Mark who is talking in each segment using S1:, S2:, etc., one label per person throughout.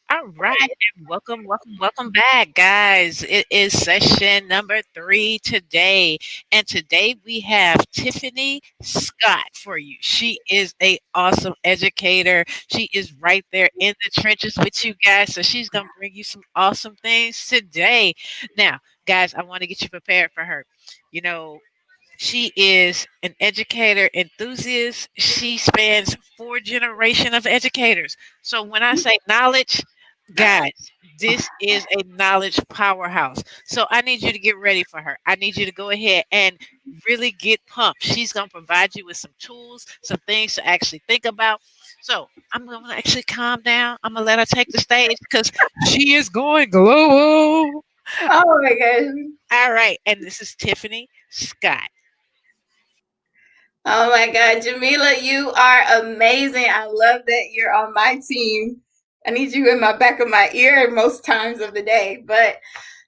S1: All right, and welcome back, guys. It is session number 3 today, and today we have Tiffany Scott for you. She is a awesome educator. She is right there in the trenches with you guys, so she's gonna bring you some awesome things today. Now, guys, I want to get you prepared for her. You know, she is an educator enthusiast. She spans 4 generations of educators. So when I say knowledge, guys, this is a knowledge powerhouse. So I need you to get ready for her. I need you to go ahead and really get pumped. She's going to provide you with some tools, some things to actually think about. So I'm going to actually calm down. I'm going to let her take the stage because she is going global.
S2: Oh my gosh.
S1: All right. And this is Tiffany Scott.
S2: Oh my God. Jamila, you are amazing. I love that you're on my team. I need you in my back of my ear most times of the day. But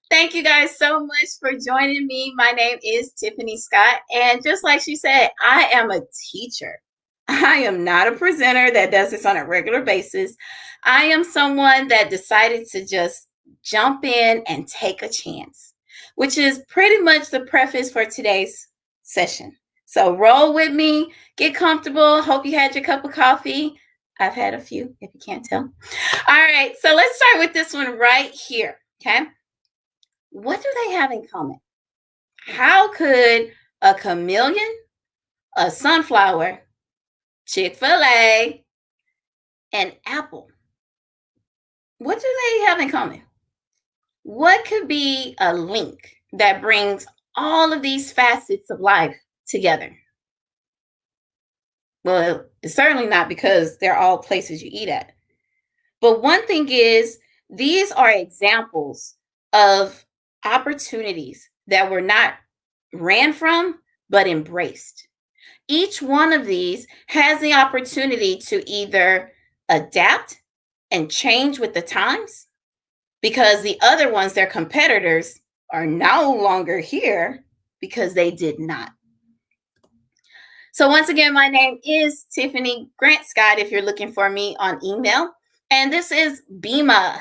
S2: thank you guys so much for joining me. My name is Tiffany Scott. And just like she said, I am a teacher. I am not a presenter that does this on a regular basis. I am someone that decided to just jump in and take a chance, which is pretty much the preface for today's session. So roll with me, get comfortable. Hope you had your cup of coffee. I've had a few, if you can't tell. All right, so let's start with this one right here. Okay. What do they have in common? How could a chameleon, a sunflower, Chick-fil-A, and Apple, what do they have in common? What could be a link that brings all of these facets of life together? Well, it's certainly not because they're all places you eat at. But one thing is, these are examples of opportunities that were not ran from, but embraced. Each one of these has the opportunity to either adapt and change with the times, because the other ones, their competitors, are no longer here because they did not. So, once again, my name is Tiffany Grant Scott if you're looking for me on email. And this is B.I.M.A².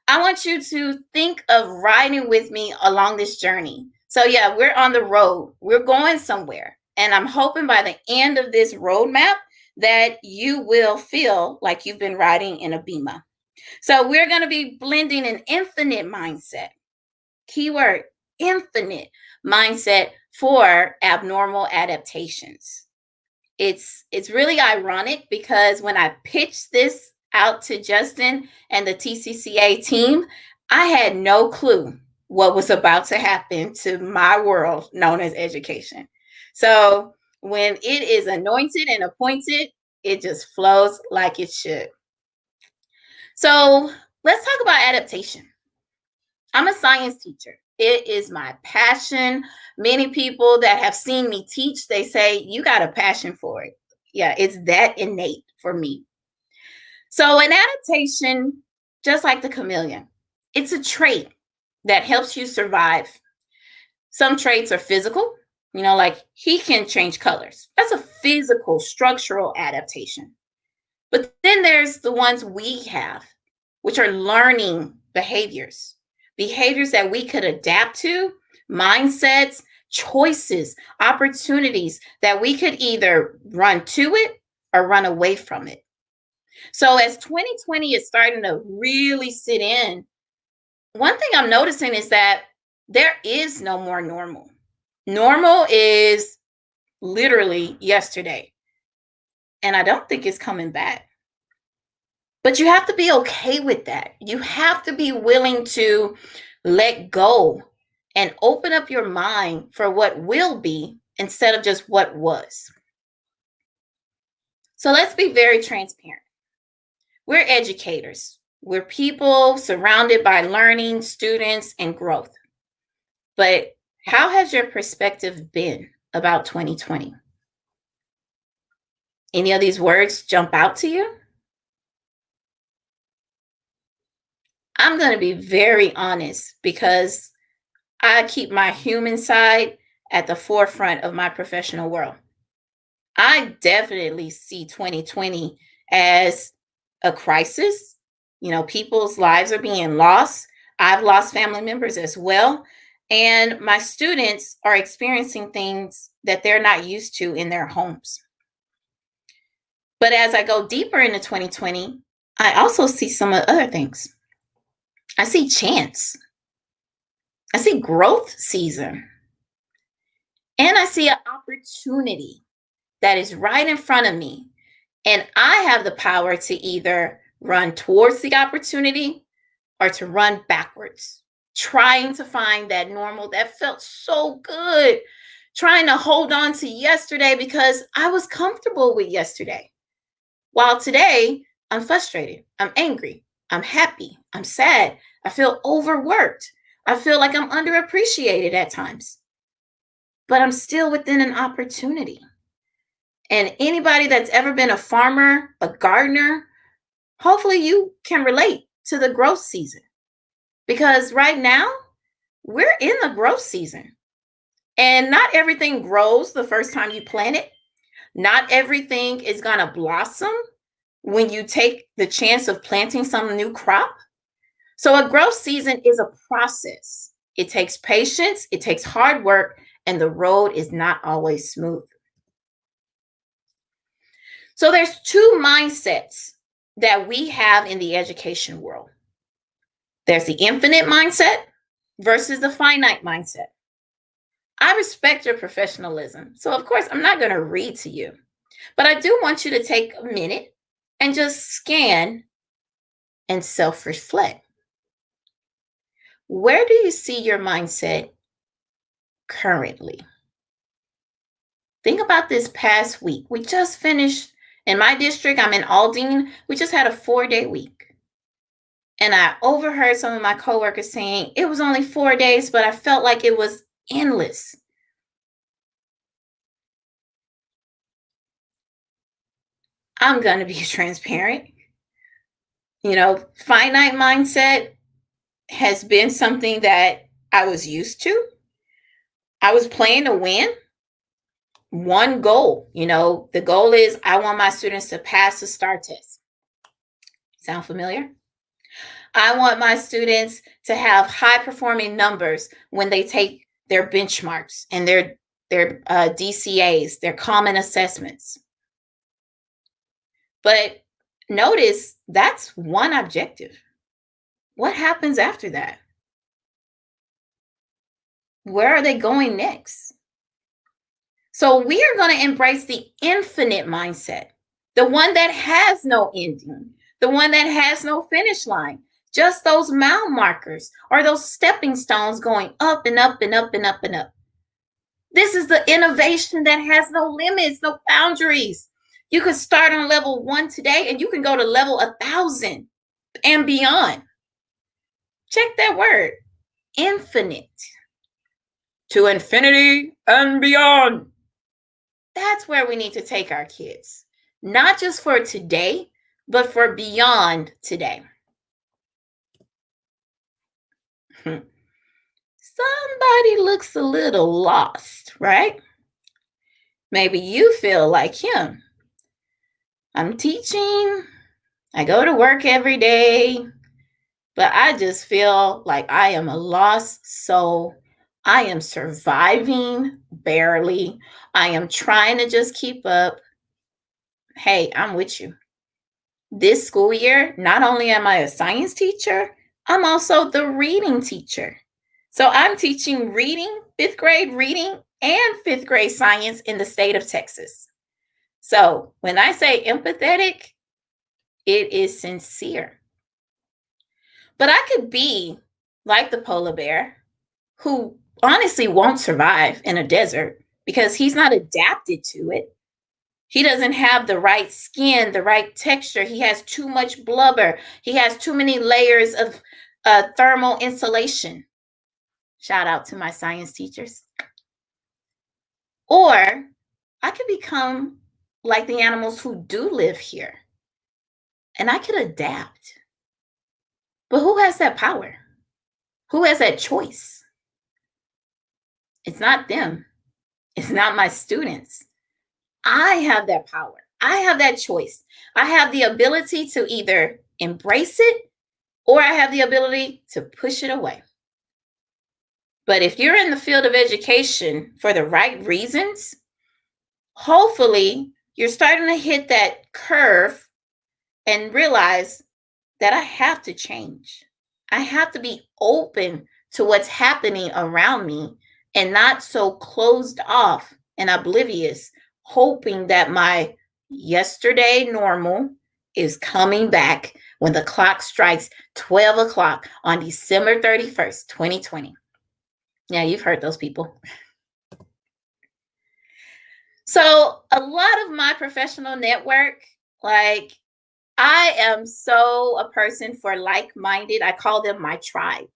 S2: I want you to think of riding with me along this journey. So, yeah, we're on the road, we're going somewhere. And I'm hoping by the end of this roadmap that you will feel like you've been riding in a B.I.M.A². So, we're going to be blending an infinite mindset, keyword infinite mindset, for abnormal adaptations. It's really ironic because when I pitched this out to Justin and the TCCA team, I had no clue what was about to happen to my world known as education. So when it is anointed and appointed, it just flows like it should. So let's talk about adaptation. I'm a science teacher. It is my passion. Many people that have seen me teach, they say, you got a passion for it. Yeah, it's that innate for me. So, an adaptation, just like the chameleon, it's a trait that helps you survive. Some traits are physical, like he can change colors. That's a physical, structural adaptation. But then there's the ones we have, which are learning behaviors that we could adapt to, mindsets, choices, opportunities that we could either run to it or run away from it. So as 2020 is starting to really sit in, one thing I'm noticing is that there is no more normal. Normal is literally yesterday. And I don't think it's coming back. But you have to be okay with that. You have to be willing to let go and open up your mind for what will be instead of just what was. So let's be very transparent. We're educators. We're people surrounded by learning, students, and growth. But how has your perspective been about 2020? Any of these words jump out to you? I'm going to be very honest because I keep my human side at the forefront of my professional world. I definitely see 2020 as a crisis, People's lives are being lost. I've lost family members as well. And my students are experiencing things that they're not used to in their homes. But as I go deeper into 2020, I also see some other things. I see chance. I see growth season. And I see an opportunity that is right in front of me. And I have the power to either run towards the opportunity or to run backwards, trying to find that normal that felt so good, trying to hold on to yesterday because I was comfortable with yesterday. While today, I'm frustrated, I'm angry, I'm happy, I'm sad, I feel overworked, I feel like I'm underappreciated at times, but I'm still within an opportunity. And anybody that's ever been a farmer, a gardener, hopefully you can relate to the growth season. Because right now, we're in the growth season. And not everything grows the first time you plant it. Not everything is going to blossom when you take the chance of planting some new crop. So a growth season is a process. It takes patience, it takes hard work, and the road is not always smooth. So there's two mindsets that we have in the education world. There's the infinite mindset versus the finite mindset. I respect your professionalism. So, of course, I'm not going to read to you, but I do want you to take a minute and just scan and self reflect. Where do you see your mindset currently? Think about this past week. We just finished in my district, I'm in Aldine. We just had a 4-day week. And I overheard some of my coworkers saying it was only 4 days, but I felt like it was endless. I'm going to be transparent. Finite mindset has been something that I was used to. I was playing to win. One goal, the goal is I want my students to pass the STAR test. Sound familiar? I want my students to have high performing numbers when they take their benchmarks and their DCAs, their common assessments. But notice that's one objective. What happens after that? Where are they going next? So we are going to embrace the infinite mindset, the one that has no ending, the one that has no finish line, just those mile markers or those stepping stones going up and up and up and up and up. This is the innovation that has no limits, no boundaries. You can start on level 1 today and you can go to level 1,000 and beyond. Check that word, infinite. To infinity and beyond. That's where we need to take our kids, not just for today, but for beyond today. Somebody looks a little lost, right? Maybe you feel like him. I'm teaching, I go to work every day, but I just feel like I am a lost soul. I am surviving barely. I am trying to just keep up. Hey, I'm with you. This school year, not only am I a science teacher, I'm also the reading teacher. So I'm teaching reading, 5th grade reading, and 5th grade science in the state of Texas. So when I say empathetic, it is sincere. But I could be like the polar bear who honestly won't survive in a desert because he's not adapted to it. He doesn't have the right skin, the right texture. He has too much blubber. He has too many layers of thermal insulation. Shout out to my science teachers. Or I could become like the animals who do live here. And I could adapt. But who has that power? Who has that choice? It's not them. It's not my students. I have that power. I have that choice. I have the ability to either embrace it or I have the ability to push it away. But if you're in the field of education for the right reasons, hopefully you're starting to hit that curve and realize that I have to change. I have to be open to what's happening around me and not so closed off and oblivious, hoping that my yesterday normal is coming back when the clock strikes 12 o'clock on December 31st, 2020. Yeah, you've heard those people. So, a lot of my professional network, like, I am so a person for like-minded. I call them my tribe.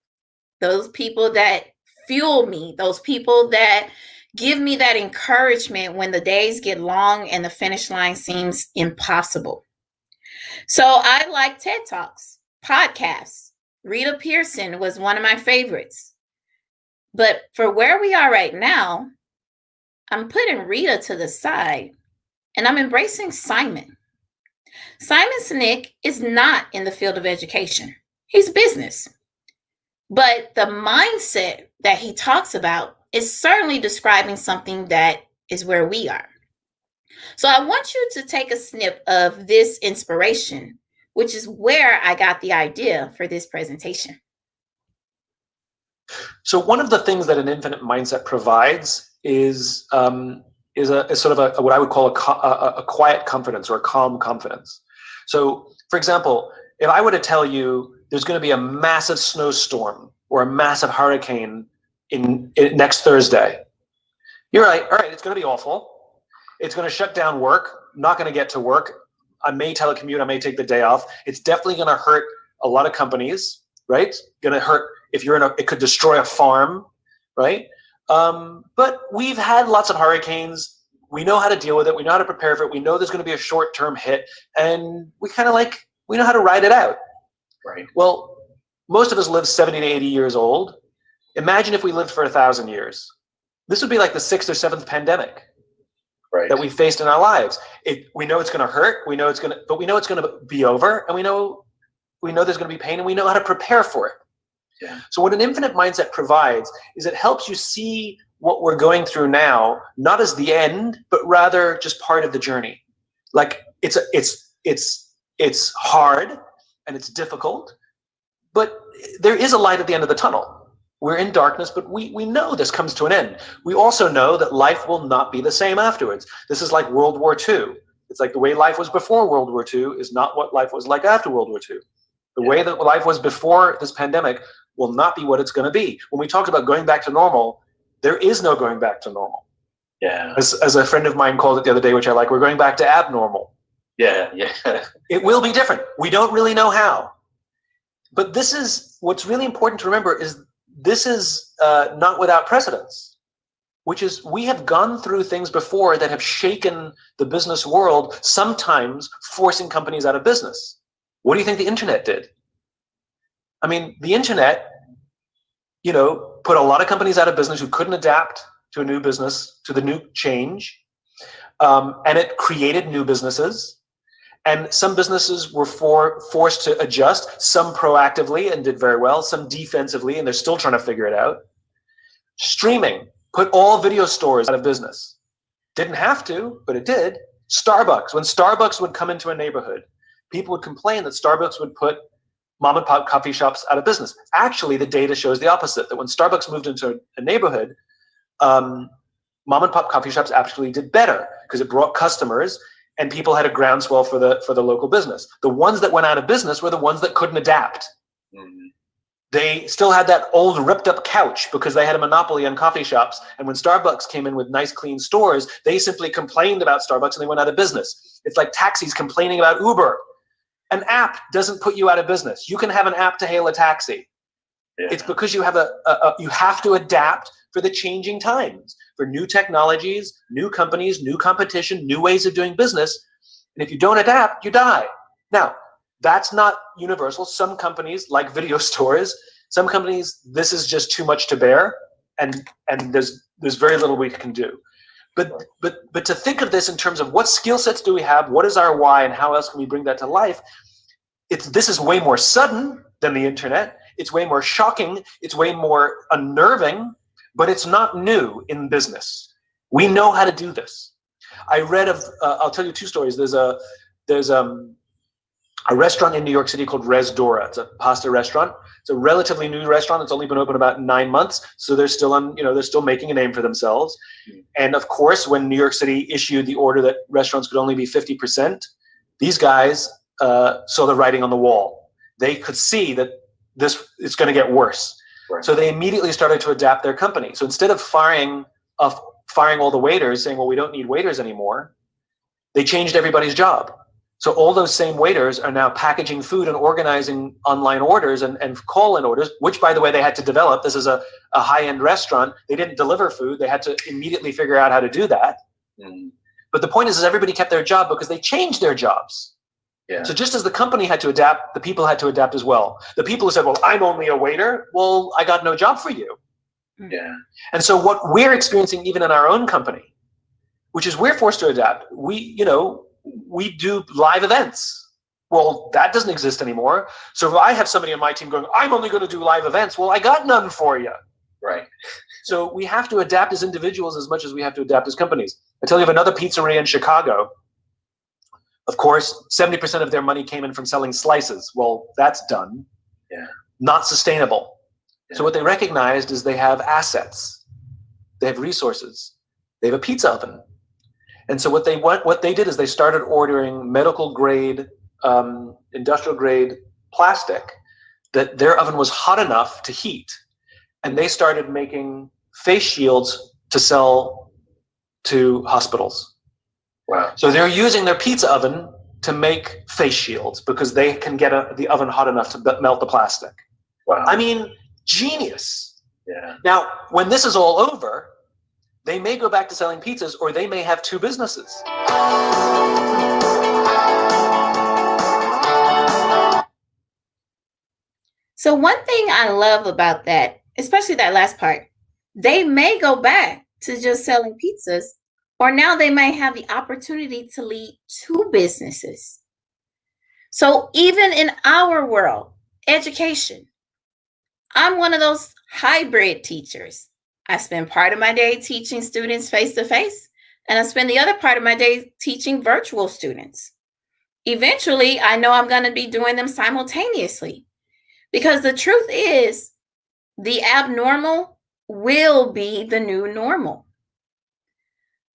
S2: Those people that fuel me, those people that give me that encouragement when the days get long and the finish line seems impossible. So I like TED Talks, podcasts. Rita Pearson was one of my favorites. But for where we are right now, I'm putting Rita to the side and I'm embracing Simon. Simon Sinek is not in the field of education. He's business. But the mindset that he talks about is certainly describing something that is where we are. So I want you to take a snip of this inspiration, which is where I got the idea for this presentation.
S3: So one of the things that an infinite mindset provides is sort of what I would call a quiet confidence or a calm confidence. So, for example, if I were to tell you there's going to be a massive snowstorm or a massive hurricane in next Thursday, you're right. All right, it's going to be awful. It's going to shut down work. I'm not going to get to work. I may telecommute. I may take the day off. It's definitely going to hurt a lot of companies, right? Going to hurt if you're it could destroy a farm, right? But we've had lots of hurricanes. We know how to deal with it. We know how to prepare for it. We know there's going to be a short-term hit, and we know how to ride it out. Right. Well, most of us live 70 to 80 years old. Imagine if we lived for 1,000 years. This would be like the 6th or 7th pandemic that we faced in our lives. We know it's going to hurt. We know it's going to, but we know it's going to be over, and we know there's going to be pain, and we know how to prepare for it. Yeah. So what an infinite mindset provides is it helps you see what we're going through now, not as the end, but rather just part of the journey. Like it's hard and it's difficult, but there is a light at the end of the tunnel. We're in darkness, but we know this comes to an end. We also know that life will not be the same afterwards. This is like World War II. It's like the way life was before World War II is not what life was like after World War II. The way that life was before this pandemic will not be what it's going to be. When we talk about going back to normal, there is no going back to normal. Yeah. As a friend of mine called it the other day, which I like, we're going back to abnormal. Yeah, yeah. It will be different. We don't really know how. But this is what's really important to remember is this is not without precedence, which is we have gone through things before that have shaken the business world, sometimes forcing companies out of business. What do you think the internet did? I mean, the internet, put a lot of companies out of business who couldn't adapt to a new business, to the new change, and it created new businesses. And some businesses were forced to adjust, some proactively and did very well, some defensively, and they're still trying to figure it out. Streaming put all video stores out of business. Didn't have to, but it did. Starbucks, when Starbucks would come into a neighborhood, people would complain that Starbucks would put mom and pop coffee shops out of business. Actually, the data shows the opposite, that when Starbucks moved into a neighborhood, mom and pop coffee shops actually did better because it brought customers and people had a groundswell for the local business. The ones that went out of business were the ones that couldn't adapt. Mm-hmm. They still had that old ripped up couch because they had a monopoly on coffee shops. And when Starbucks came in with nice clean stores, they simply complained about Starbucks and they went out of business. It's like taxis complaining about Uber. An app doesn't put you out of business. You can have an app to hail a taxi. Yeah. It's because you have you have to adapt for the changing times, for new technologies, new companies, new competition, new ways of doing business. And if you don't adapt, you die. Now, that's not universal. Some companies, like video stores, some companies, this is just too much to bear, and there's very little we can do. But to think of this in terms of what skill sets do we have, what is our why, and how else can we bring that to life? This is way more sudden. than the internet. It's way more shocking. It's way more unnerving, but it's not new in business. We know how to do this. I read of, I'll tell you two stories. There's a restaurant in New York City called Res Dora. It's a pasta restaurant. It's a relatively new restaurant. It's only been open about 9 months, so they're still making a name for themselves. And of course, when New York City issued the order that restaurants could only be 50%, these guys saw the writing on the wall. They could see that this is going to get worse. Right. So they immediately started to adapt their company. So instead of firing all the waiters, saying, well, we don't need waiters anymore, they changed everybody's job. So all those same waiters are now packaging food and organizing online orders and call-in orders, which, by the way, they had to develop. This is a high-end restaurant. They didn't deliver food. They had to immediately figure out how to do that. Mm. But the point is everybody kept their job because they changed their jobs. Yeah. So just as the company had to adapt, the people had to adapt as well. The people who said, well, I'm only a waiter, well, I got no job for you. Yeah. And so what we're experiencing even in our own company, which is we're forced to adapt. We do live events. Well, that doesn't exist anymore. So if I have somebody on my team going, I'm only going to do live events, well, I got none for you. Right. So we have to adapt as individuals as much as we have to adapt as companies. I tell you of another pizzeria in Chicago. Of course, 70% of their money came in from selling slices. Well, that's done. Yeah. Not sustainable. Yeah. So what they recognized is they have assets. They have resources. They have a pizza oven. And so what they did is they started ordering medical grade, industrial grade plastic that their oven was hot enough to heat. And they started making face shields to sell to hospitals. Wow. So they're using their pizza oven to make face shields because they can get the oven hot enough to melt the plastic. Wow. I mean, genius. Yeah. Now, when this is all over, they may go back to selling pizzas, or they may have two businesses.
S2: So one thing I love about that, especially that last part, they may go back to just selling pizzas, or now they may have the opportunity to lead two businesses. So even in our world, education, I'm one of those hybrid teachers. I spend part of my day teaching students face-to-face, and I spend the other part of my day teaching virtual students. Eventually, I know I'm going to be doing them simultaneously, because the truth is the abnormal will be the new normal.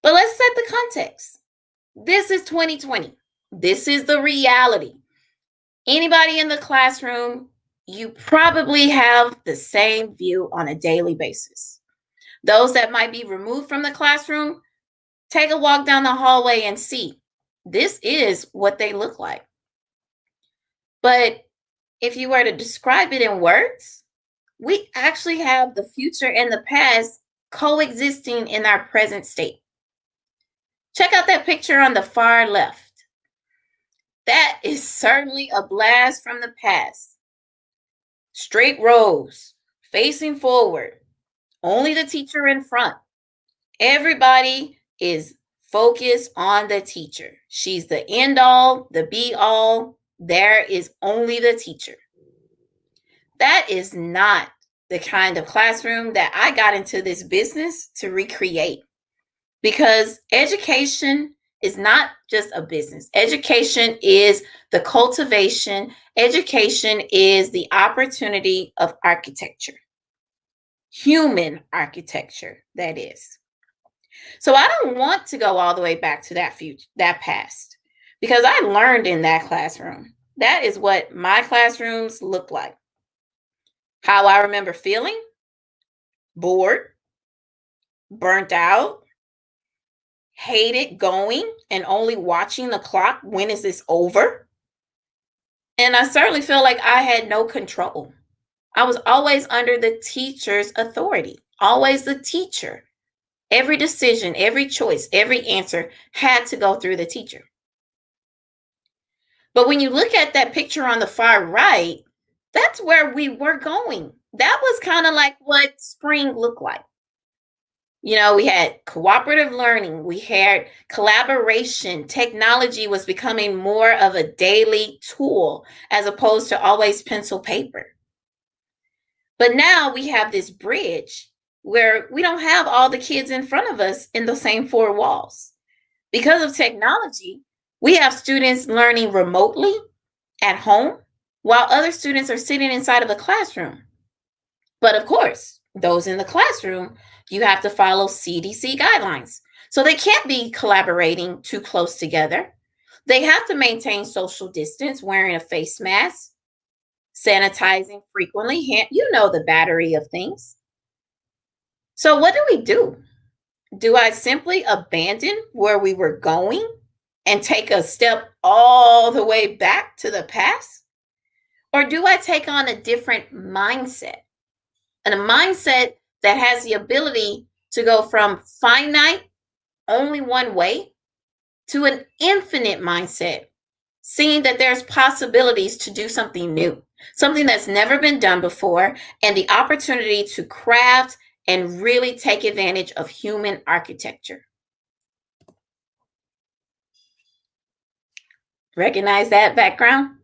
S2: But let's set the context. This is 2020. This is the reality. Anybody in the classroom, you probably have the same view on a daily basis. Those that might be removed from the classroom, take a walk down the hallway and see. This is what they look like. But if you were to describe it in words, we actually have the future and the past coexisting in our present state. Check out that picture on the far left. That is certainly a blast from the past. Straight rows, facing forward. Only the teacher in front. Everybody is focused on the teacher. She's the end all, the be all. There is only the teacher. That is not the kind of classroom that I got into this business to recreate. Because education is not just a business. Education is the cultivation. Education is the opportunity of architecture. Human architecture, that is. So I don't want to go all the way back to that past, because I learned in that classroom. That is what my classrooms look like. How I remember feeling: bored, burnt out, hated going and only watching the clock. When is this over? And I certainly feel like I had no control. I was always under the teacher's authority, always the teacher. Every decision, every choice, every answer had to go through the teacher. But when you look at that picture on the far right, that's where we were going. That was kind of like what spring looked like. We had cooperative learning, we had collaboration. Technology was becoming more of a daily tool as opposed to always pencil paper. But now we have this bridge where we don't have all the kids in front of us in the same four walls. Because of technology, we have students learning remotely at home while other students are sitting inside of a classroom. But of course, those in the classroom, you have to follow CDC guidelines. So they can't be collaborating too close together. They have to maintain social distance, wearing a face mask, sanitizing frequently. The battery of things. So what do? Do I simply abandon where we were going and take a step all the way back to the past? Or do I take on a different mindset? And a mindset that has the ability to go from finite, only one way, to an infinite mindset, seeing that there's possibilities to do something new, something that's never been done before, and the opportunity to craft and really take advantage of human architecture. Recognize that background?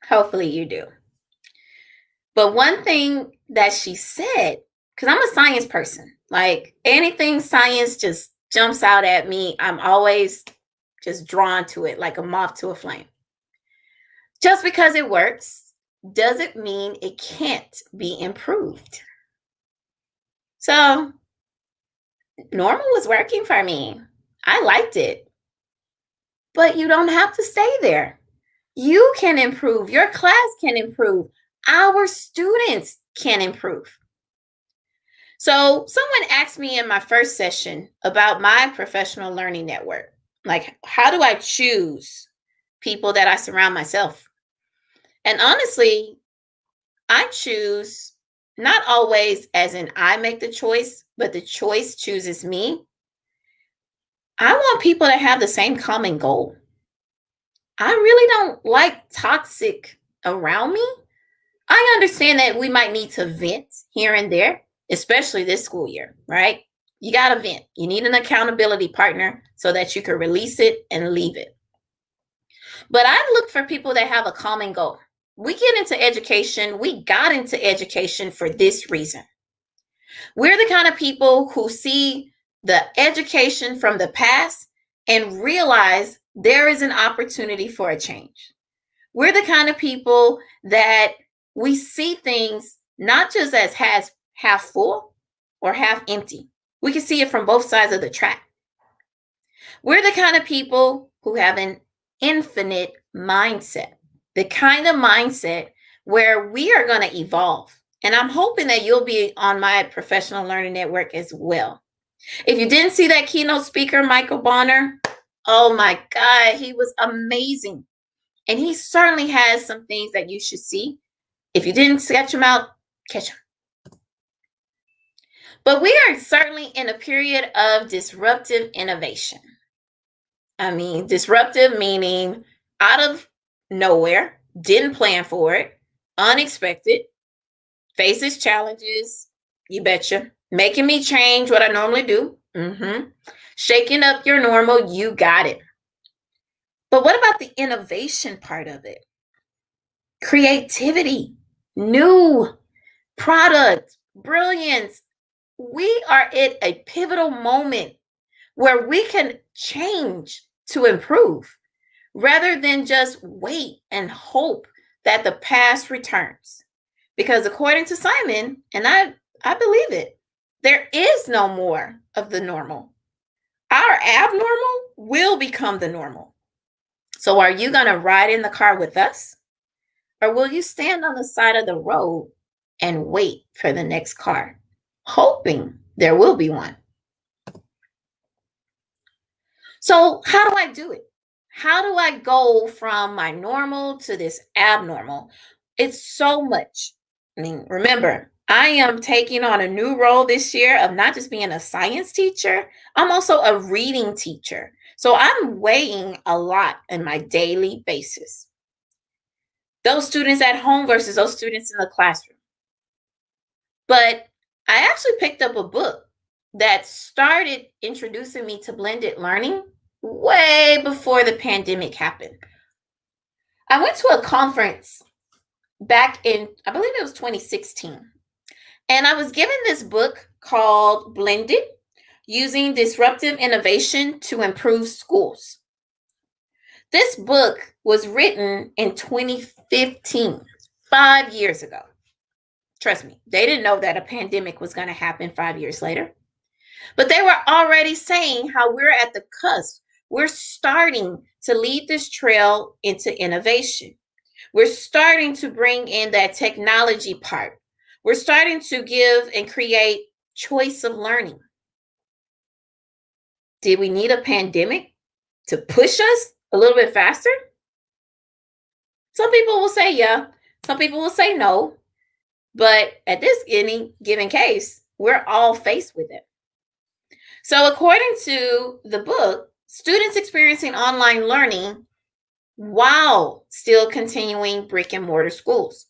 S2: Hopefully you do. But one thing that she said, because I'm a science person, like anything science just jumps out at me. I'm always just drawn to it like a moth to a flame. Just because it works doesn't mean it can't be improved. So, normal was working for me. I liked it. But you don't have to stay there. You can improve. Your class can improve. Our students can improve. So someone asked me in my first session about my professional learning network. Like, how do I choose people that I surround myself? And honestly, I choose not always as in I make the choice, but the choice chooses me. I want people that have the same common goal. I really don't like toxic around me. I understand that we might need to vent here and there, especially this school year, right? You got to vent. You need an accountability partner so that you can release it and leave it. But I look for people that have a common goal. We get into education. We got into education for this reason. We're the kind of people who see the education from the past and realize there is an opportunity for a change. We're the kind of people that we see things not just as half full or half empty. We can see it from both sides of the track. We're the kind of people who have an infinite mindset, the kind of mindset where we are going to evolve. And I'm hoping that you'll be on my professional learning network as well. If you didn't see that keynote speaker, Michael Bonner, oh my God, he was amazing. And he certainly has some things that you should see. If you didn't sketch him out, catch him. But we are certainly in a period of disruptive innovation. I mean, disruptive meaning out of nowhere, didn't plan for it, unexpected, faces challenges, you betcha, making me change what I normally do, shaking up your normal, you got it. But what about the innovation part of it? Creativity, new product, brilliance. We are at a pivotal moment where we can change to improve rather than just wait and hope that the past returns. Because according to Simon, and I believe it, there is no more of the normal. Our abnormal will become the normal. So are you going to ride in the car with us? Or will you stand on the side of the road and wait for the next car, hoping there will be one? So how do I do it? How do I go from my normal to this abnormal? It's so much. I mean, remember, I am taking on a new role this year of not just being a science teacher, I'm also a reading teacher. So I'm weighing a lot on my daily basis. Those students at home versus those students in the classroom. But I actually picked up a book that started introducing me to blended learning way before the pandemic happened. I went to a conference back in, I believe it was 2016, and I was given this book called Blended: Using Disruptive Innovation to Improve Schools. This book was written in 2015, 5 years ago. Trust me, they didn't know that a pandemic was going to happen 5 years later. But they were already saying how we're at the cusp. We're starting to lead this trail into innovation. We're starting to bring in that technology part. We're starting to give and create choice of learning. Did we need a pandemic to push us a little bit faster? Some people will say yeah. Some people will say no. But at this any given case, we're all faced with it. So according to the book, students experiencing online learning while still continuing brick and mortar schools.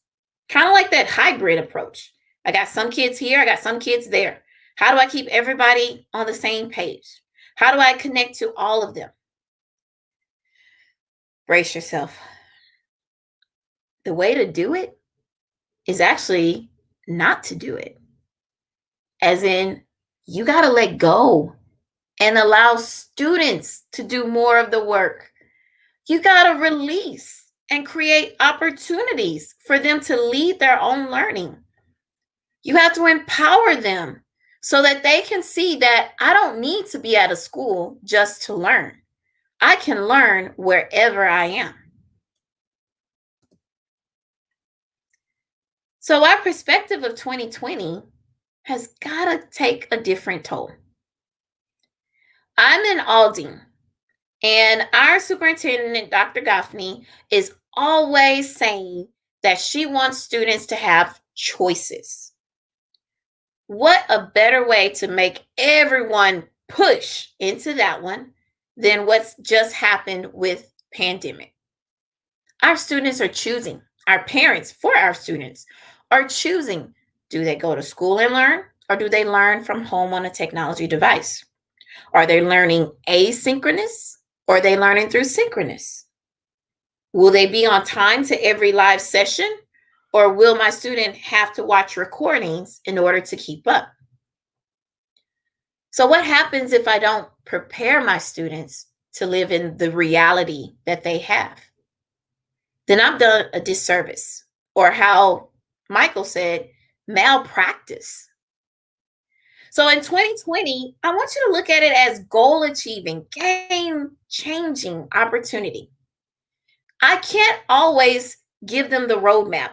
S2: Kind of like that hybrid approach. I got some kids here, I got some kids there. How do I keep everybody on the same page? How do I connect to all of them? Brace yourself. The way to do it is actually not to do it. As in, you got to let go and allow students to do more of the work. You got to release and create opportunities for them to lead their own learning. You have to empower them so that they can see that I don't need to be at a school just to learn. I can learn wherever I am. So our perspective of 2020 has got to take a different toll. I'm in Aldine, and our superintendent, Dr. Goffney, is always saying that she wants students to have choices. What a better way to make everyone push into that one than what's just happened with pandemic. Our students are choosing. Our parents for our students are choosing. Do they go to school and learn, or do they learn from home on a technology device? Are they learning asynchronous, or are they learning through synchronous? Will they be on time to every live session, or will my student have to watch recordings in order to keep up? So what happens if I don't prepare my students to live in the reality that they have? Then I've done a disservice, or how Michael said, malpractice. So in 2020, I want you to look at it as goal achieving, game changing opportunity. I can't always give them the roadmap.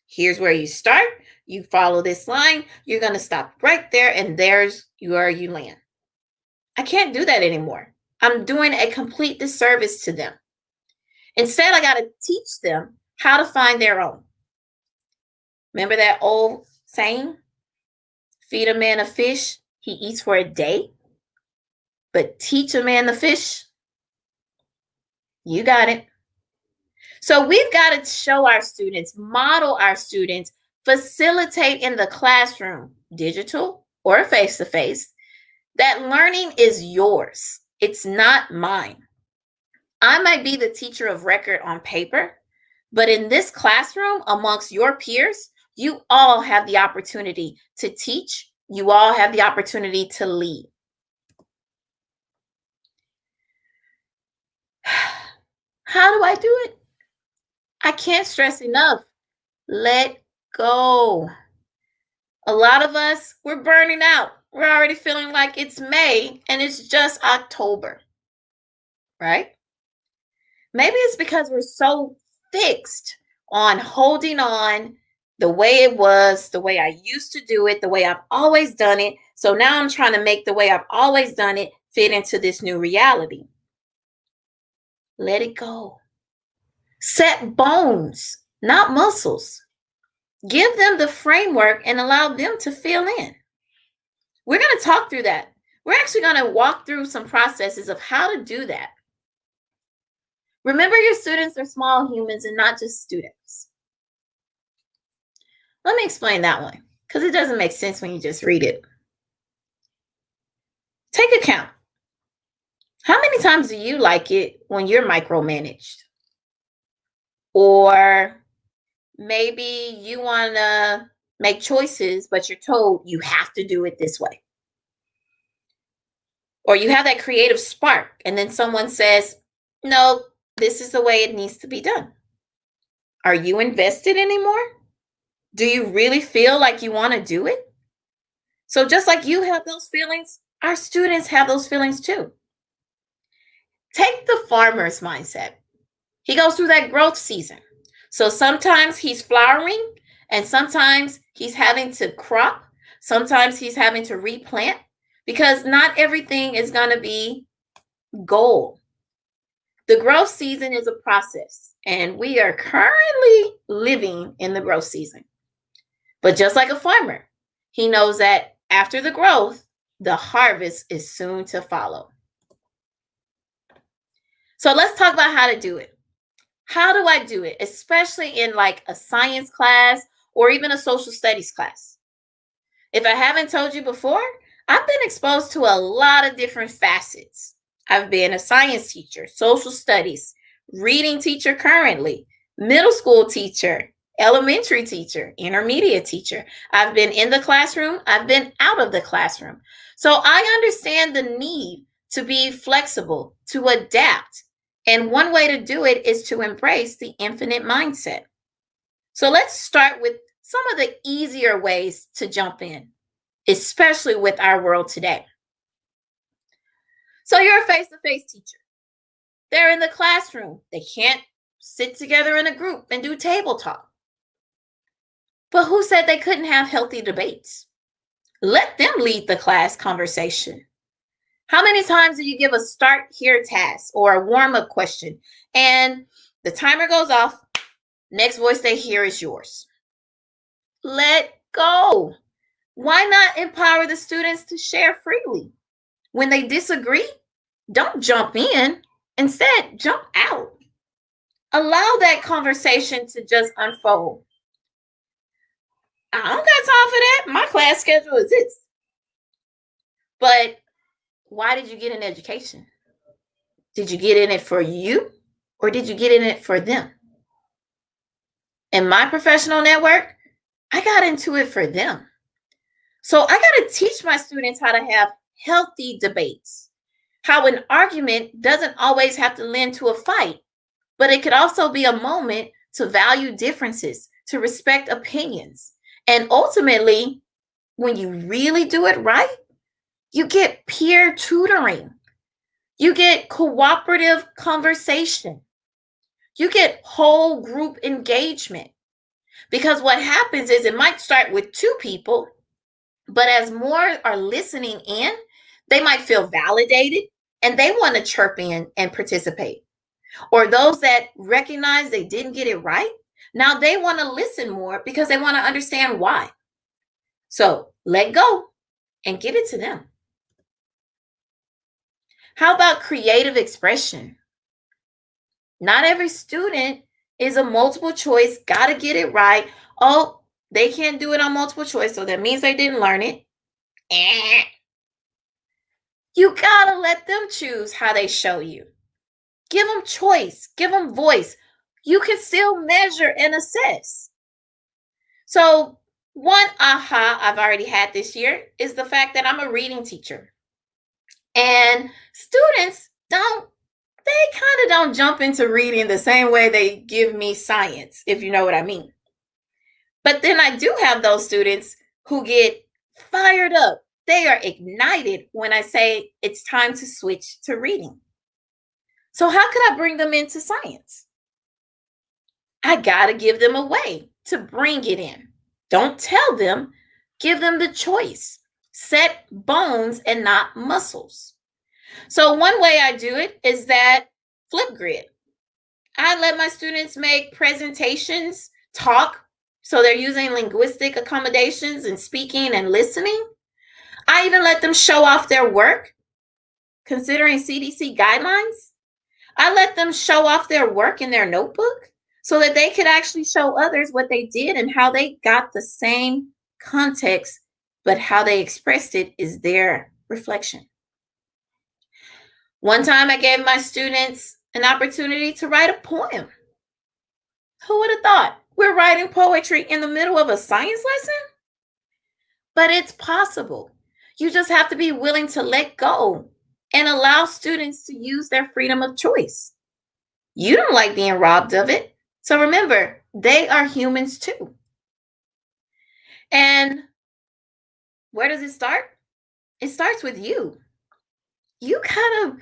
S2: Here's where you start. You follow this line. You're going to stop right there, and there's where you land. I can't do that anymore. I'm doing a complete disservice to them. Instead, I got to teach them how to find their own. Remember that old saying? Feed a man a fish, he eats for a day. But teach a man to fish, you got it. So we've got to show our students, model our students, facilitate in the classroom, digital or face-to-face, that learning is yours. It's not mine. I might be the teacher of record on paper, but in this classroom, amongst your peers, you all have the opportunity to teach. You all have the opportunity to lead. How do I do it? I can't stress enough. Let go. A lot of us, we're burning out. We're already feeling like it's May and it's just October, right? Maybe it's because we're so fixed on holding on the way it was, the way I used to do it, the way I've always done it. So now I'm trying to make the way I've always done it fit into this new reality. Let it go. Set bones, not muscles. Give them the framework and allow them to fill in. We're going to talk through that. We're actually going to walk through some processes of how to do that. Remember, your students are small humans and not just students. Let me explain that one, because it doesn't make sense when you just read it. Take account. How many times do you like it when you're micromanaged? Or maybe you want to make choices, but you're told you have to do it this way. Or you have that creative spark, and then someone says, no, this is the way it needs to be done. Are you invested anymore? Do you really feel like you want to do it? So just like you have those feelings, our students have those feelings too. Take the farmer's mindset. He goes through that growth season. So sometimes he's flowering, and sometimes he's having to crop. Sometimes he's having to replant, because not everything is going to be gold. The growth season is a process, and we are currently living in the growth season. But just like a farmer, he knows that after the growth, the harvest is soon to follow. So let's talk about how to do it. How do I do it? Especially in like a science class or even a social studies class. If I haven't told you before, I've been exposed to a lot of different facets. I've been a science teacher, social studies, reading teacher currently, middle school teacher, elementary teacher, intermediate teacher. I've been in the classroom. I've been out of the classroom. So I understand the need to be flexible, to adapt. And one way to do it is to embrace the infinite mindset. So let's start with some of the easier ways to jump in, especially with our world today. So you're a face-to-face teacher. They're in the classroom. They can't sit together in a group and do table talk. But who said they couldn't have healthy debates? Let them lead the class conversation. How many times do you give a start here task or a warm-up question, and the timer goes off, next voice they hear is yours? Let go. Why not empower the students to share freely? When they disagree, don't jump in. Instead, jump out. Allow that conversation to just unfold. I don't got time for that. My class schedule is this. But why did you get an education? Did you get in it for you, or did you get in it for them? In my professional network, I got into it for them. So I got to teach my students how to have healthy debates, how an argument doesn't always have to lend to a fight, but it could also be a moment to value differences, to respect opinions. And ultimately, when you really do it right, you get peer tutoring. You get cooperative conversation. You get whole group engagement. Because what happens is it might start with 2 people, but as more are listening in, they might feel validated and they want to chirp in and participate. Or those that recognize they didn't get it right, now they want to listen more because they want to understand why. So let go and give it to them. How about creative expression? Not every student is a multiple choice, got to get it right. Oh, they can't do it on multiple choice, so that means they didn't learn it. You got to let them choose how they show you. Give them choice, give them voice. You can still measure and assess. So one aha I've already had this year is the fact that I'm a reading teacher. And students they kind of don't jump into reading the same way they give me science, if you know what I mean. But then I do have those students who get fired up. They are ignited when I say it's time to switch to reading. So how could I bring them into science? I got to give them a way to bring it in. Don't tell them, give them the choice. Set bones and not muscles. So one way I do it is that Flipgrid. I let my students make presentations, talk. So they're using linguistic accommodations and speaking and listening. I even let them show off their work, considering CDC guidelines. I let them show off their work in their notebook so that they could actually show others what they did and how they got the same context, but how they expressed it is their reflection. One time I gave my students an opportunity to write a poem. Who would have thought we're writing poetry in the middle of a science lesson? But it's possible. You just have to be willing to let go and allow students to use their freedom of choice. You don't like being robbed of it. So remember, they are humans too. And where does it start? It starts with you. You kind of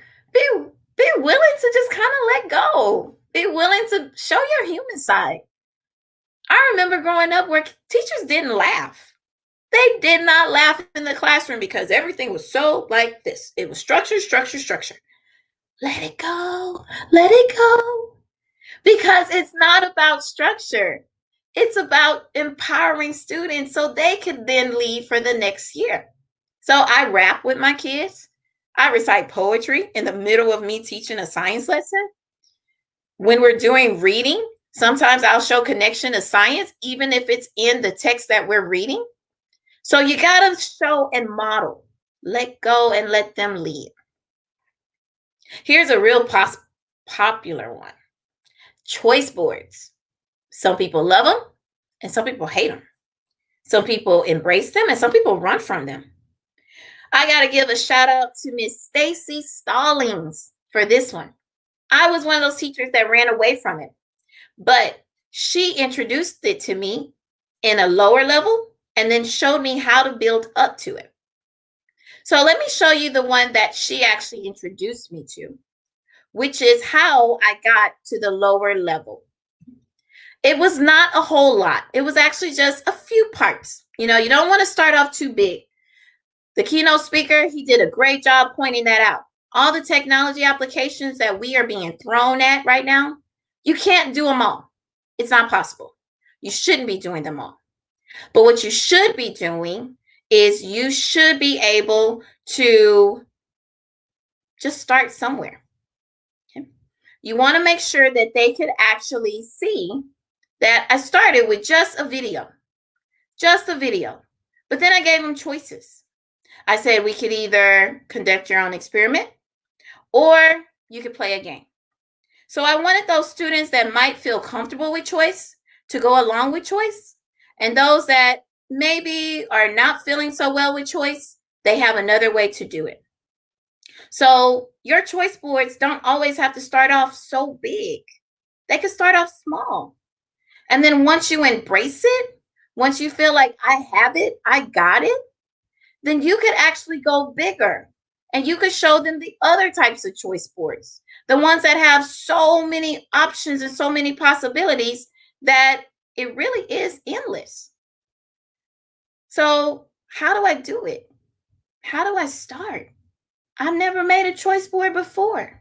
S2: be willing to just kind of let go. Be willing to show your human side. I remember growing up where teachers didn't laugh. They did not laugh in the classroom because everything was so like this. It was structure, structure, structure. Let it go. Let it go. Because it's not about structure. It's about empowering students so they can then leave for the next year. So I rap with my kids. I recite poetry in the middle of me teaching a science lesson. When we're doing reading, sometimes I'll show connection to science, even if it's in the text that we're reading. So you got to show and model. Let go and let them lead. Here's a real popular one. Choice boards. Some people love them and some people hate them. Some people embrace them and some people run from them. I got to give a shout out to Miss Stacy Stallings for this one. I was one of those teachers that ran away from it, but she introduced it to me in a lower level and then showed me how to build up to it. So let me show you the one that she actually introduced me to, which is how I got to the lower level. It was not a whole lot. It was actually just a few parts. You know, you don't want to start off too big. The keynote speaker, he did a great job pointing that out. All the technology applications that we are being thrown at right now, you can't do them all. It's not possible. You shouldn't be doing them all. But what you should be doing is you should be able to just start somewhere. Okay? You want to make sure that they could actually see that I started with just a video. But then I gave them choices. I said we could either conduct your own experiment or you could play a game. So I wanted those students that might feel comfortable with choice to go along with choice. And those that maybe are not feeling so well with choice, they have another way to do it. So your choice boards don't always have to start off so big. They can start off small. And then once you embrace it, once you feel like I have it, I got it, then you could actually go bigger and you could show them the other types of choice boards, the ones that have so many options and so many possibilities that it really is endless. So how do I do it? How do I start? I've never made a choice board before.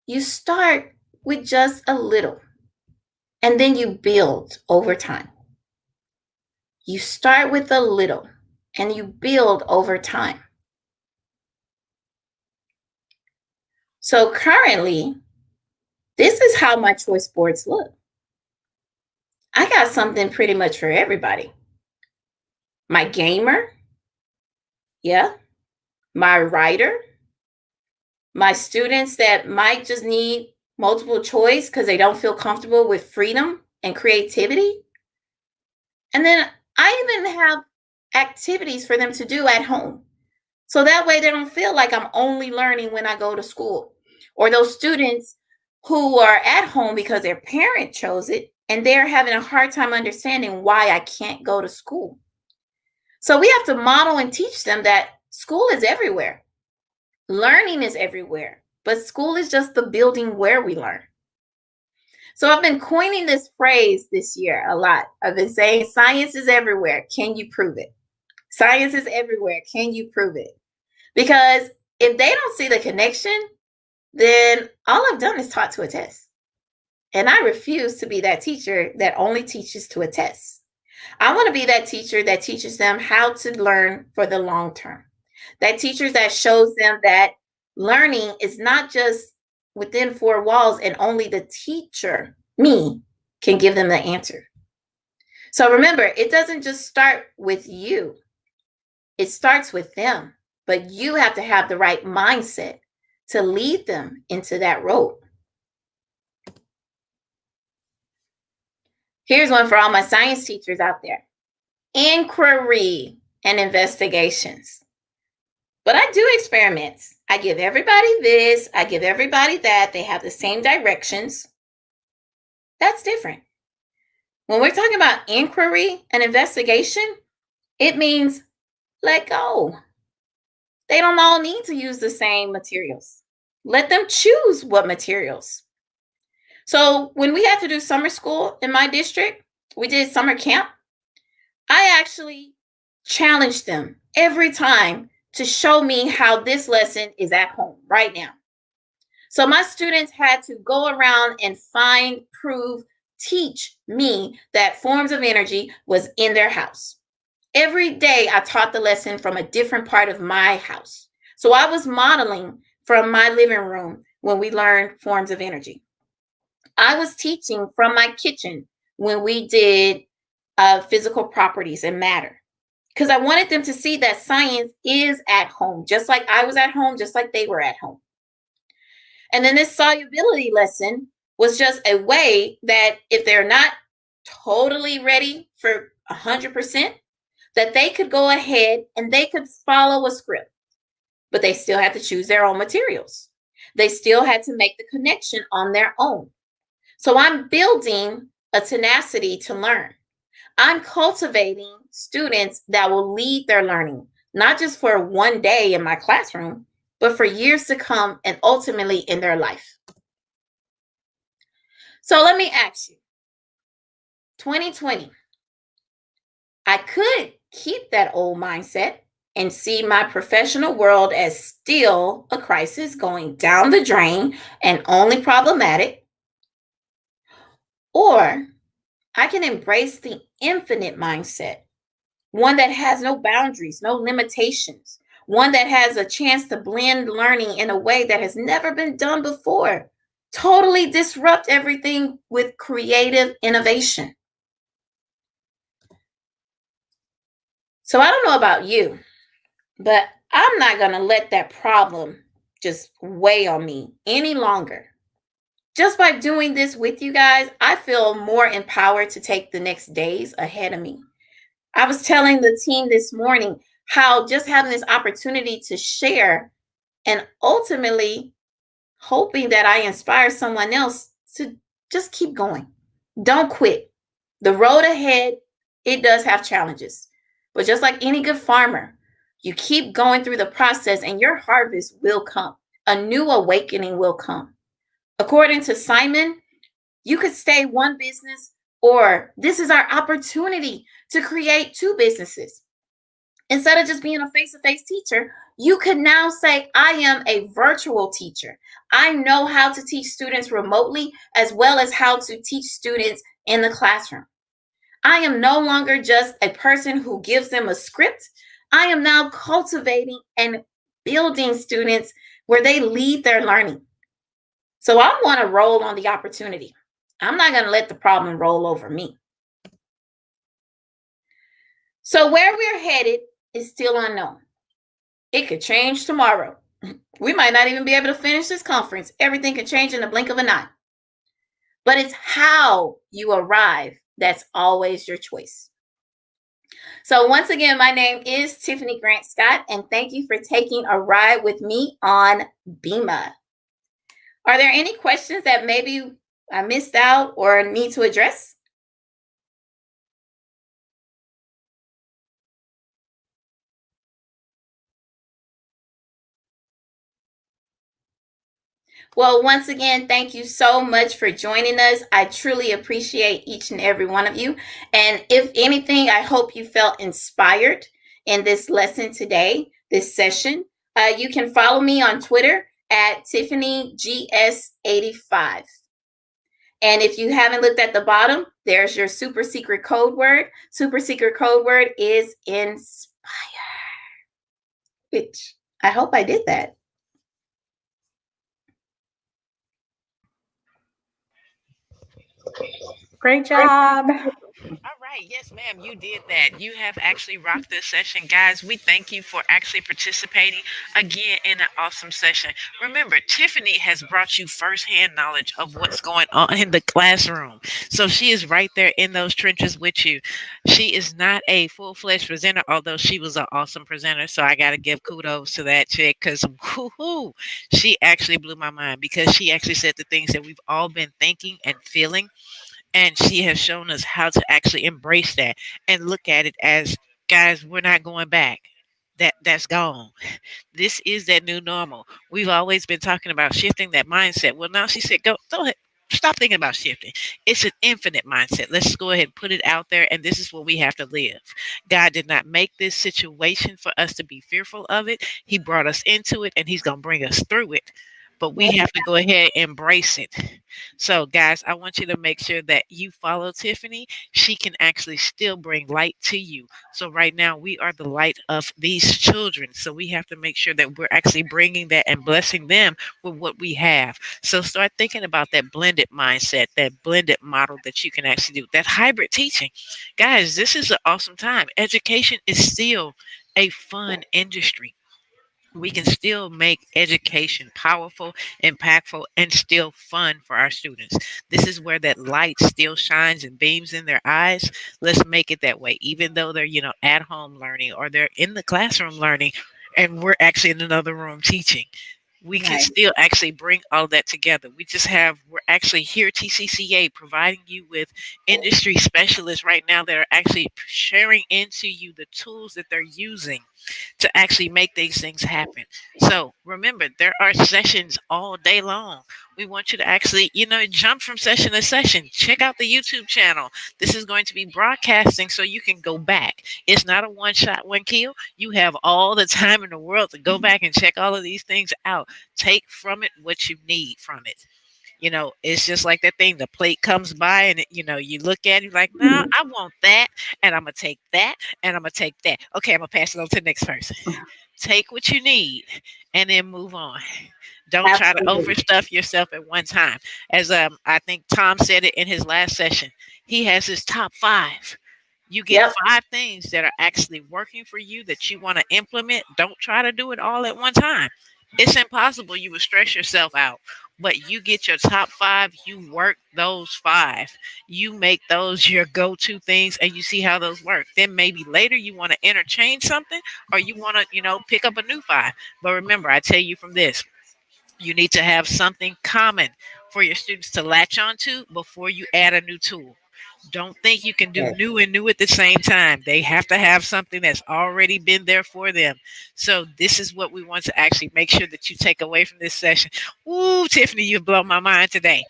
S2: You start with just a little and then you build over time. You start with a little and you build over time. So currently, this is how my choice boards look. I got something pretty much for everybody. My gamer, yeah, my writer, my students that might just need multiple choice because they don't feel comfortable with freedom and creativity. And then I even have activities for them to do at home. So that way they don't feel like I'm only learning when I go to school. Or those students who are at home because their parent chose it and they're having a hard time understanding why I can't go to school. So we have to model and teach them that school is everywhere. Learning is everywhere, but school is just the building where we learn. So I've been coining this phrase this year a lot. I've been saying science is everywhere. Can you prove it? Science is everywhere. Can you prove it? Because if they don't see the connection, then all I've done is taught to a test. And I refuse to be that teacher that only teaches to a test. I want to be that teacher that teaches them how to learn for the long term. That teacher that shows them that learning is not just within four walls and only the teacher, me, can give them the answer. So remember, it doesn't just start with you. It starts with them, but you have to have the right mindset to lead them into that road. Here's one for all my science teachers out there. Inquiry and investigations. But I do experiments. I give everybody this, I give everybody that. They have the same directions. That's different. When we're talking about inquiry and investigation, it means let go. They don't all need to use the same materials. Let them choose what materials. So when we had to do summer school in my district, we did summer camp. I actually challenged them every time to show me how this lesson is at home right now. So my students had to go around and find, prove, teach me that forms of energy was in their house. Every day I taught the lesson from a different part of my house. So I was modeling from my living room when we learned forms of energy. I was teaching from my kitchen when we did physical properties and matter, because I wanted them to see that science is at home, just like I was at home, just like they were at home. And then this solubility lesson was just a way that if they're not totally ready for 100%, that they could go ahead and they could follow a script, but they still had to choose their own materials. They still had to make the connection on their own. So I'm building a tenacity to learn. I'm cultivating students that will lead their learning, not just for one day in my classroom, but for years to come and ultimately in their life. So let me ask you, 2020, I could keep that old mindset and see my professional world as still a crisis going down the drain and only problematic. Or I can embrace the infinite mindset, one that has no boundaries, no limitations, one that has a chance to blend learning in a way that has never been done before, totally disrupt everything with creative innovation. So I don't know about you, but I'm not going to let that problem just weigh on me any longer. Just by doing this with you guys, I feel more empowered to take the next days ahead of me. I was telling the team this morning how just having this opportunity to share and ultimately hoping that I inspire someone else to just keep going. Don't quit. The road ahead, it does have challenges. But just like any good farmer, you keep going through the process and your harvest will come. A new awakening will come. According to Simon, you could stay one business, or this is our opportunity to create two businesses. Instead of just being a face-to-face teacher, you could now say, I am a virtual teacher. I know how to teach students remotely as well as how to teach students in the classroom. I am no longer just a person who gives them a script. I am now cultivating and building students where they lead their learning. So I want to roll on the opportunity. I'm not going to let the problem roll over me. So where we're headed is still unknown. It could change tomorrow. We might not even be able to finish this conference. Everything can change in the blink of an eye. But it's how you arrive that's always your choice. So once again, my name is Tiffany Grant Scott, and thank you for taking a ride with me on B.I.M.A². Are there any questions that maybe I missed out or need to address? Well, once again, thank you so much for joining us. I truly appreciate each and every one of you. And if anything, I hope you felt inspired in this lesson today, this session. You can follow me on Twitter at TiffanyGS85. And if you haven't looked at the bottom, there's your super secret code word. Super secret code word is inspire, which I hope I did that.
S4: Great job.
S1: All right. right. Yes, ma'am. You did that. You have actually rocked this session. Guys, we thank you for actually participating again in an awesome session. Remember, Tiffany has brought you firsthand knowledge of what's going on in the classroom. So she is right there in those trenches with you. She is not a full fledged presenter, although she was an awesome presenter. So I got to give kudos to that chick because she actually blew my mind because she actually said the things that we've all been thinking and feeling, and she has shown us how to actually embrace that and look at it as, guys, we're not going back. That's gone. This is that new normal. We've always been talking about shifting that mindset. Well, now she said, go ahead. Stop thinking about shifting. It's an infinite mindset. Let's go ahead and put it out there, and this is what we have to live. God did not make this situation for us to be fearful of it. He brought us into it, and He's going to bring us through it. But we have to go ahead and embrace it. So, guys, I want you to make sure that you follow Tiffany. She can actually still bring light to you. So, right now, we are the light of these children. So, we have to make sure that we're actually bringing that and blessing them with what we have. So, start thinking about that blended mindset, that blended model that you can actually do, that hybrid teaching. Guys, this is an awesome time. Education is still a fun industry. We can still make education powerful, impactful, and still fun for our students. This is where that light still shines and beams in their eyes. Let's make it that way, even though they're, at home learning or they're in the classroom learning and we're actually in another room teaching. We can
S2: Right.
S1: still actually bring all that together. We're actually here, TCCA, providing you with industry specialists right now that are actually sharing into you the tools that they're using to actually make these things happen. So remember, there are sessions all day long. We want you to actually, jump from session to session. Check out the YouTube channel. This is going to be broadcasting so you can go back. It's not a one shot, one kill. You have all the time in the world to go back and check all of these things out. Take from it what you need from it. It's just like that thing. The plate comes by, and you look at it like, no, I want that, and I'm gonna take that, and I'm gonna take that. Okay, I'm gonna pass it on to the next person. Take what you need, and then move on. Don't try to
S2: Absolutely.
S1: overstuff yourself at one time. As I think Tom said it in his last session, he has his top five. You get
S2: Yep.
S1: five things that are actually working for you that you want to implement. Don't try to do it all at one time. It's impossible. You will stress yourself out. But you get your top five, you work those five. You make those your go to things and you see how those work. Then maybe later you want to interchange something or you want to, pick up a new five. But remember, I tell you from this, you need to have something common for your students to latch onto before you add a new tool. Don't think you can do
S2: Yes.
S1: new and new at the same time. They have to have something that's already been there for them. So this is what we want to actually make sure that you take away from this session. Ooh, Tiffany, you've blown my mind today.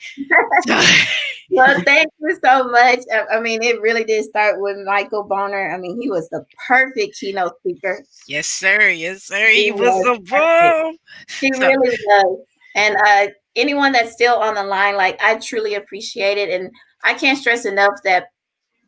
S1: So,
S2: Well, thank you so much. I mean, it really did start with Michael Boner. I mean, he was the perfect keynote speaker.
S1: yes, sir. Yes, sir.
S2: He
S1: He was
S2: was
S1: the
S2: perfect.
S1: bomb.
S2: He
S1: So
S2: really was. And anyone that's still on the line, like, I truly appreciate it. And I can't stress enough that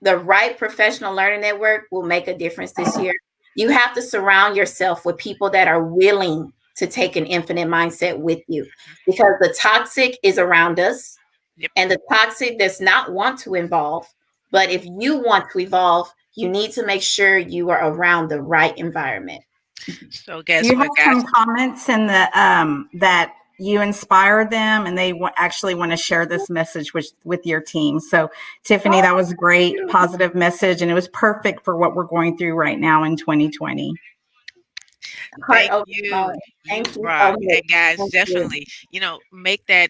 S2: the right professional learning network will make a difference this year. You have to surround yourself with people that are willing to take an infinite mindset with you, because the toxic is around us,
S1: yep.
S2: and the toxic does not want to evolve. But if you want to evolve, you need to make sure you are around the right environment.
S1: So
S4: You
S1: guess
S4: have
S1: what, guys?
S4: some comments in the that you inspire them, and they actually want to share this message with your team. So, Tiffany, that was a great positive message, and it was perfect for what we're going through right now in 2020.
S2: Heart
S1: Thank you.
S2: overflowing.
S1: You
S2: Thank you so
S1: rock.
S2: much.
S1: And guys,
S2: Thank you.
S1: definitely, make that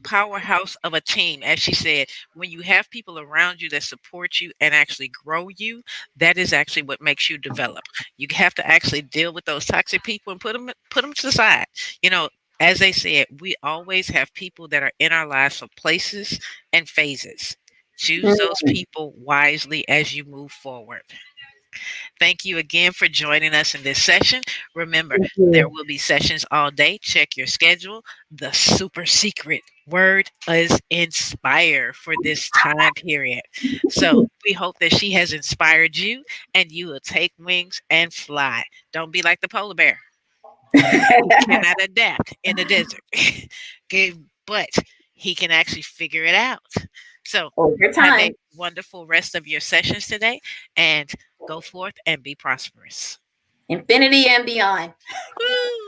S1: powerhouse of a team. As she said, when you have people around you that support you and actually grow you, that is actually what makes you develop. You have to actually deal with those toxic people and put them to the side. You know, as they said, we always have people that are in our lives for places and phases. Choose those
S2: Mm,
S1: people wisely as you move forward. Thank you again for joining us in this session. Remember,
S2: thank
S1: there
S2: you.
S1: will be sessions all day. Check your schedule. The super secret word is inspire for this time period. So we hope that she has inspired you and you will take wings and fly. Don't be like the polar bear. He cannot adapt in the desert. Okay, but he can actually figure it out. So
S2: over
S1: have
S2: time.
S1: a wonderful rest of your sessions today, and go forth and be prosperous.
S2: Infinity and beyond.
S1: Woo!